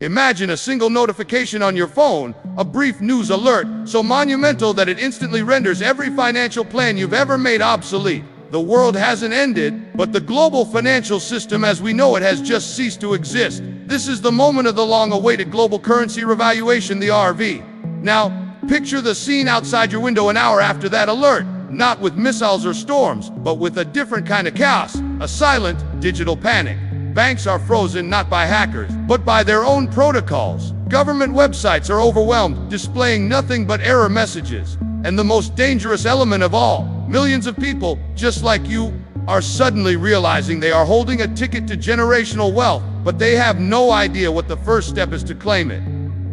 Imagine a single notification on your phone, a brief news alert, so monumental that it instantly renders every financial plan you've ever made obsolete. The world hasn't ended, but the global financial system as we know it has just ceased to exist. This is the moment of the long-awaited global currency revaluation, the RV. Now, picture the scene outside your window an hour after that alert, not with missiles or storms, but with a different kind of chaos, a silent, digital panic. Banks are frozen not by hackers, but by their own protocols. Government websites are overwhelmed, displaying nothing but error messages. And the most dangerous element of all, millions of people, just like you, are suddenly realizing they are holding a ticket to generational wealth, but they have no idea what the first step is to claim it.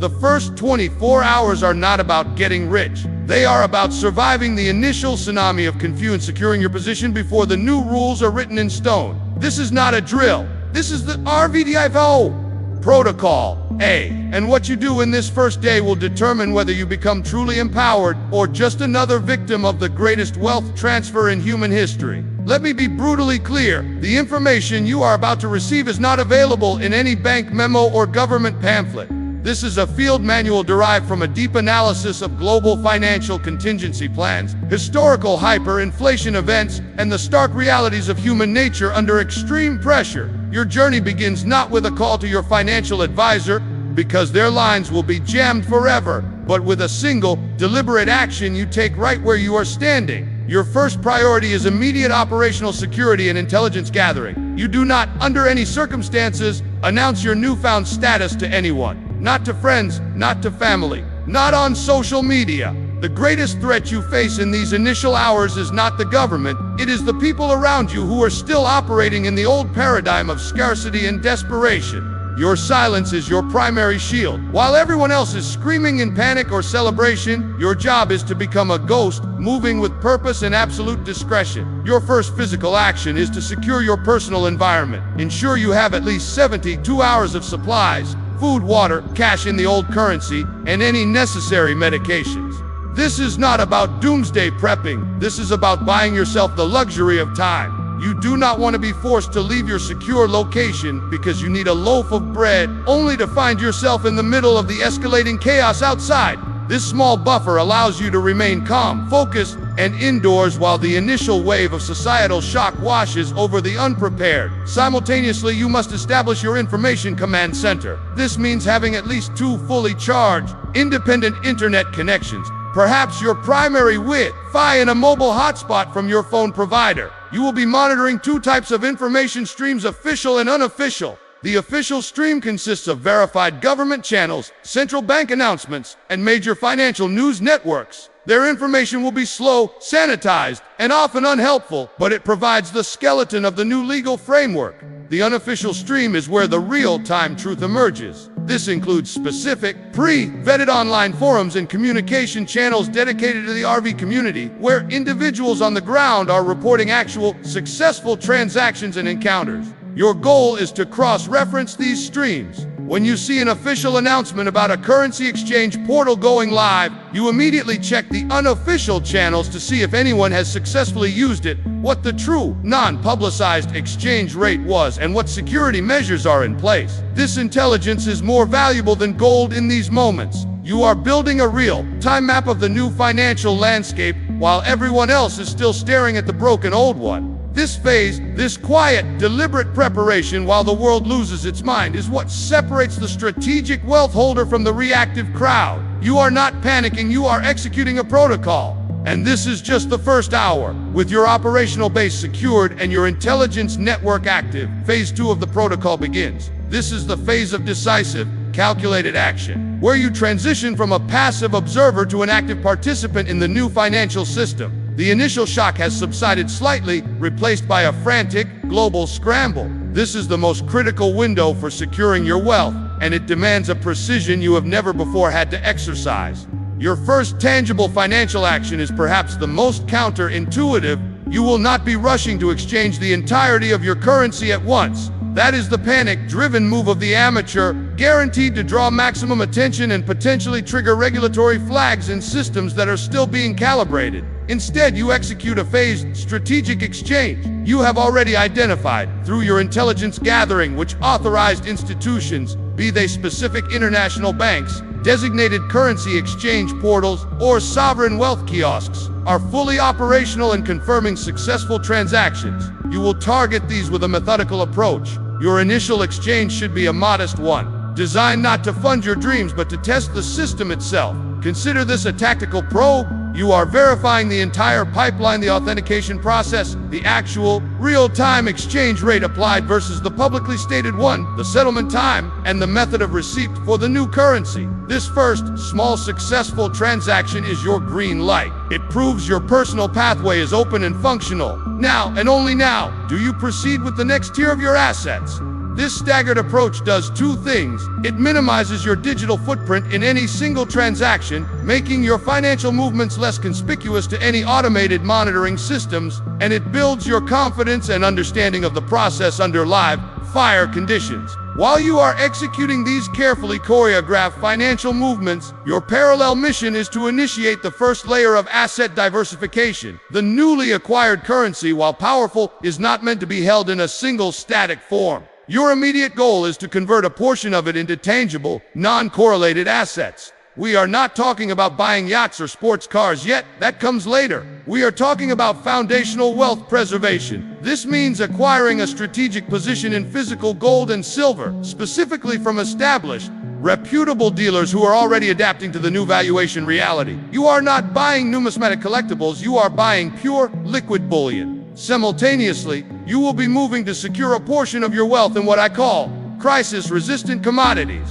The first 24 hours are not about getting rich. They are about surviving the initial tsunami of confusion, securing your position before the new rules are written in stone. This is not a drill. This is the RVDIFO Protocol A. And what you do in this first day will determine whether you become truly empowered or just another victim of the greatest wealth transfer in human history. Let me be brutally clear. The information you are about to receive is not available in any bank memo or government pamphlet. This is a field manual derived from a deep analysis of global financial contingency plans, historical hyperinflation events, and the stark realities of human nature under extreme pressure. Your journey begins not with a call to your financial advisor, because their lines will be jammed forever, but with a single, deliberate action you take right where you are standing. Your first priority is immediate operational security and intelligence gathering. You do not, under any circumstances, announce your newfound status to anyone. Not to friends, not to family, not on social media. The greatest threat you face in these initial hours is not the government, it is the people around you who are still operating in the old paradigm of scarcity and desperation. Your silence is your primary shield. While everyone else is screaming in panic or celebration, your job is to become a ghost, moving with purpose and absolute discretion. Your first physical action is to secure your personal environment. Ensure you have at least 72 hours of supplies, food, water, cash in the old currency, and any necessary medications. This is not about doomsday prepping. This is about buying yourself the luxury of time. You do not want to be forced to leave your secure location because you need a loaf of bread, only to find yourself in the middle of the escalating chaos outside. This small buffer allows you to remain calm, focused, and indoors while the initial wave of societal shock washes over the unprepared. Simultaneously, you must establish your information command center. This means having at least 2 fully charged, independent internet connections, perhaps your primary Wi-Fi and a mobile hotspot from your phone provider. You will be monitoring 2 types of information streams, official and unofficial. The official stream consists of verified government channels, central bank announcements, and major financial news networks. Their information will be slow, sanitized, and often unhelpful, but it provides the skeleton of the new legal framework. The unofficial stream is where the real-time truth emerges. This includes specific, pre-vetted online forums and communication channels dedicated to the RV community, where individuals on the ground are reporting actual, successful transactions and encounters. Your goal is to cross-reference these streams. When you see an official announcement about a currency exchange portal going live, you immediately check the unofficial channels to see if anyone has successfully used it, what the true, non-publicized exchange rate was, and what security measures are in place. This intelligence is more valuable than gold in these moments. You are building a real-time map of the new financial landscape while everyone else is still staring at the broken old one. This phase, this quiet, deliberate preparation while the world loses its mind, is what separates the strategic wealth holder from the reactive crowd. You are not panicking, you are executing a protocol. And this is just the first hour. With your operational base secured and your intelligence network active, phase 2 of the protocol begins. This is the phase of decisive, calculated action, where you transition from a passive observer to an active participant in the new financial system. The initial shock has subsided slightly, replaced by a frantic, global scramble. This is the most critical window for securing your wealth, and it demands a precision you have never before had to exercise. Your first tangible financial action is perhaps the most counterintuitive. You will not be rushing to exchange the entirety of your currency at once. That is the panic-driven move of the amateur. guaranteed to draw maximum attention and potentially trigger regulatory flags in systems that are still being calibrated. Instead, you execute a phased strategic exchange you have already identified through your intelligence gathering, which authorized institutions, be they specific international banks, designated currency exchange portals, or sovereign wealth kiosks, are fully operational and confirming successful transactions. You will target these with a methodical approach. Your initial exchange should be a modest one, designed not to fund your dreams but to test the system itself. Consider this a tactical probe. You are verifying the entire pipeline, the authentication process, the actual, real-time exchange rate applied versus the publicly stated one, the settlement time, and the method of receipt for the new currency. This first, small, successful transaction is your green light. It proves your personal pathway is open and functional. Now, and only now, do you proceed with the next tier of your assets. This staggered approach does two things. It minimizes your digital footprint in any single transaction, making your financial movements less conspicuous to any automated monitoring systems, and it builds your confidence and understanding of the process under live fire conditions. While you are executing these carefully choreographed financial movements, your parallel mission is to initiate the first layer of asset diversification. The newly acquired currency, while powerful, is not meant to be held in a single static form. Your immediate goal is to convert a portion of it into tangible, non-correlated assets. We are not talking about buying yachts or sports cars yet. That comes later. We are talking about foundational wealth preservation. This means acquiring a strategic position in physical gold and silver, specifically from established, reputable dealers who are already adapting to the new valuation reality. You are not buying numismatic collectibles, you are buying pure, liquid bullion. Simultaneously, you will be moving to secure a portion of your wealth in what I call crisis-resistant commodities.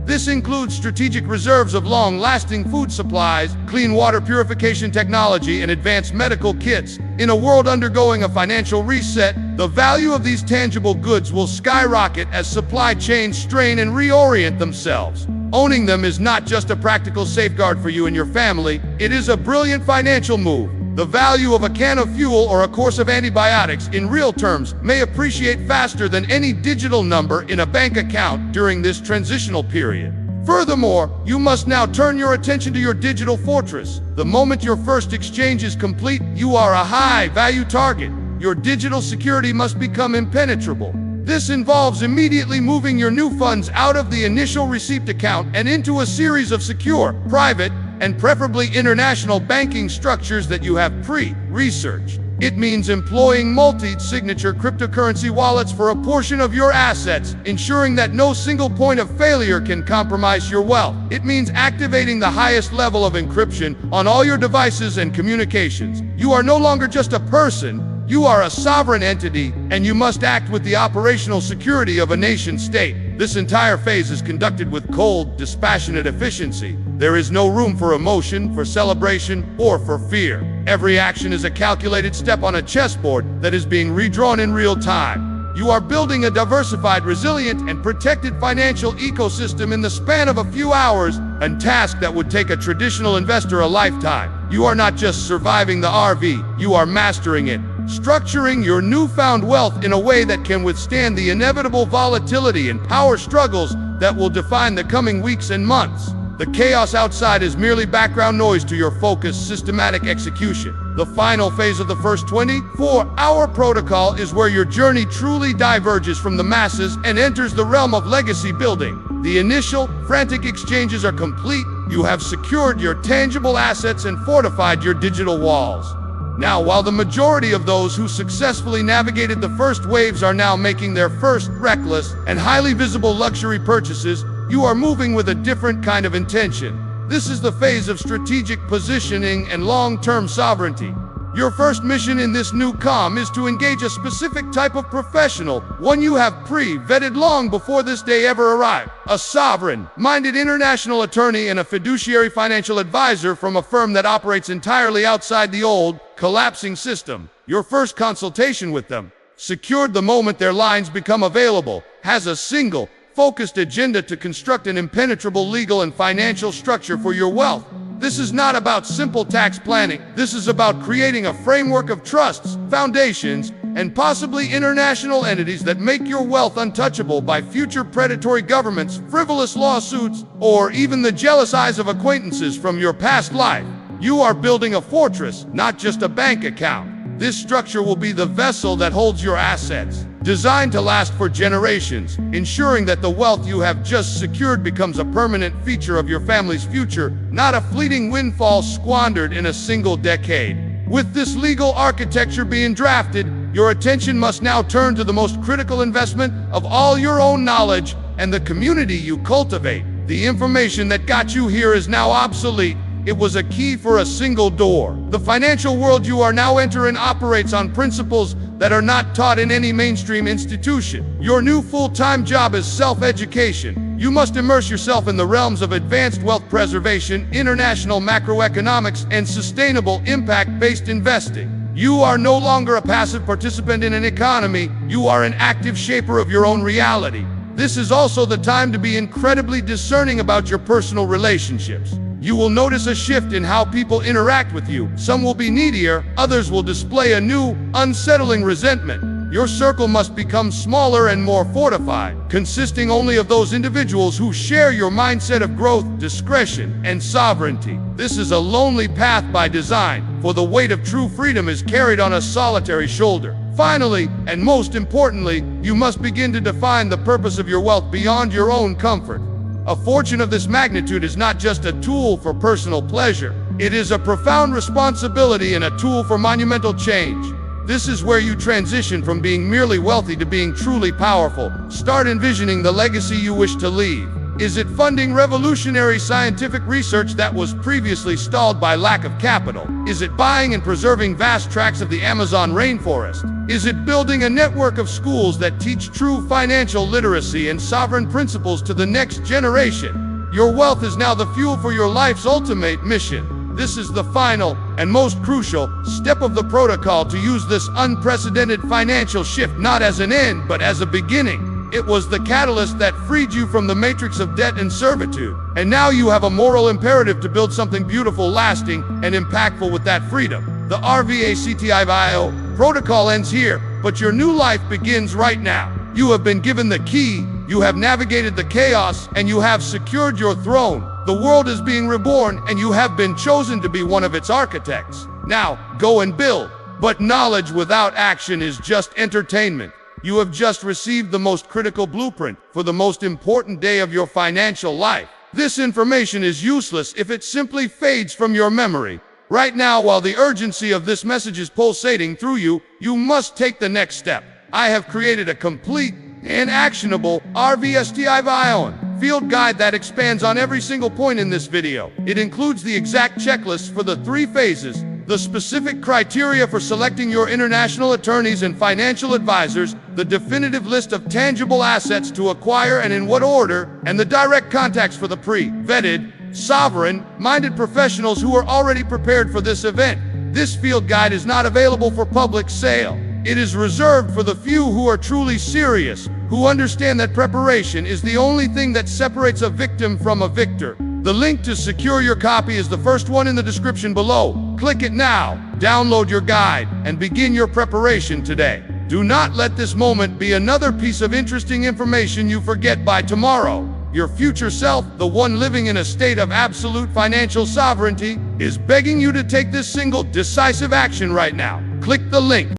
This includes strategic reserves of long-lasting food supplies, clean water purification technology, and advanced medical kits. In a world undergoing a financial reset, the value of these tangible goods will skyrocket as supply chains strain and reorient themselves. Owning them is not just a practical safeguard for you and your family, it is a brilliant financial move. The value of a can of fuel or a course of antibiotics in real terms may appreciate faster than any digital number in a bank account during this transitional period. Furthermore, you must now turn your attention to your digital fortress. The moment your first exchange is complete, you are a high-value target. Your digital security must become impenetrable. This involves immediately moving your new funds out of the initial receipt account and into a series of secure, private, and preferably international banking structures that you have pre-researched. It means employing multi-signature cryptocurrency wallets for a portion of your assets, ensuring that no single point of failure can compromise your wealth. It means activating the highest level of encryption on all your devices and communications. You are no longer just a person, you are a sovereign entity, and you must act with the operational security of a nation-state. This entire phase is conducted with cold, dispassionate efficiency. There is no room for emotion, for celebration, or for fear. Every action is a calculated step on a chessboard that is being redrawn in real time. You are building a diversified, resilient, and protected financial ecosystem in the span of a few hours, a task that would take a traditional investor a lifetime. You are not just surviving the RV, you are mastering it, structuring your newfound wealth in a way that can withstand the inevitable volatility and power struggles that will define the coming weeks and months. The chaos outside is merely background noise to your focused, systematic execution. The final phase of the first 24-hour protocol is where your journey truly diverges from the masses and enters the realm of legacy building. The initial, frantic exchanges are complete. You have secured your tangible assets and fortified your digital walls. Now, while the majority of those who successfully navigated the first waves are now making their first reckless and highly visible luxury purchases, you are moving with a different kind of intention. This is the phase of strategic positioning and long-term sovereignty. Your first mission in this new calm is to engage a specific type of professional, one you have pre-vetted long before this day ever arrived. A sovereign-minded international attorney and a fiduciary financial advisor from a firm that operates entirely outside the old, collapsing system. Your first consultation with them, secured the moment their lines become available, has a single, focused agenda to construct an impenetrable legal and financial structure for your wealth. This is not about simple tax planning. This is about creating a framework of trusts, foundations, and possibly international entities that make your wealth untouchable by future predatory governments, frivolous lawsuits, or even the jealous eyes of acquaintances from your past life. You are building a fortress, not just a bank account. This structure will be the vessel that holds your assets, designed to last for generations, ensuring that the wealth you have just secured becomes a permanent feature of your family's future, not a fleeting windfall squandered in a single decade. With this legal architecture being drafted, your attention must now turn to the most critical investment of all, your own knowledge and the community you cultivate. The information that got you here is now obsolete. It was a key for a single door. The financial world you are now entering operates on principles that are not taught in any mainstream institution. Your new full-time job is self-education. You must immerse yourself in the realms of advanced wealth preservation, international macroeconomics, and sustainable impact-based investing. You are no longer a passive participant in an economy. You are an active shaper of your own reality. This is also the time to be incredibly discerning about your personal relationships. You will notice a shift in how people interact with you. Some will be needier, others will display a new, unsettling resentment. Your circle must become smaller and more fortified, consisting only of those individuals who share your mindset of growth, discretion, and sovereignty. This is a lonely path by design, for the weight of true freedom is carried on a solitary shoulder. Finally, and most importantly, you must begin to define the purpose of your wealth beyond your own comfort. A fortune of this magnitude is not just a tool for personal pleasure. It is a profound responsibility and a tool for monumental change. This is where you transition from being merely wealthy to being truly powerful. Start envisioning the legacy you wish to leave. Is it funding revolutionary scientific research that was previously stalled by lack of capital? Is it buying and preserving vast tracts of the Amazon rainforest? Is it building a network of schools that teach true financial literacy and sovereign principles to the next generation? Your wealth is now the fuel for your life's ultimate mission. This is the final and most crucial step of the protocol to use this unprecedented financial shift not as an end, but as a beginning. It was the catalyst that freed you from the matrix of debt and servitude. And now you have a moral imperative to build something beautiful, lasting, and impactful with that freedom. The Revaluation protocol ends here, but your new life begins right now. You have been given the key, you have navigated the chaos, and you have secured your throne. The world is being reborn, and you have been chosen to be one of its architects. Now, go and build. But knowledge without action is just entertainment. You have just received the most critical blueprint for the most important day of your financial life. This information is useless if it simply fades from your memory. Right now, while the urgency of this message is pulsating through you, you must take the next step. I have created a complete and actionable Revaluation field guide that expands on every single point in this video. It includes the exact checklist for the 3 phases, the specific criteria for selecting your international attorneys and financial advisors, the definitive list of tangible assets to acquire and in what order, and the direct contacts for the pre-vetted, sovereign-minded professionals who are already prepared for this event. This field guide is not available for public sale. It is reserved for the few who are truly serious, who understand that preparation is the only thing that separates a victim from a victor. The link to secure your copy is the first one in the description below. Click it now, download your guide, and begin your preparation today. Do not let this moment be another piece of interesting information you forget by tomorrow. Your future self, the one living in a state of absolute financial sovereignty, is begging you to take this single, decisive action right now. Click the link.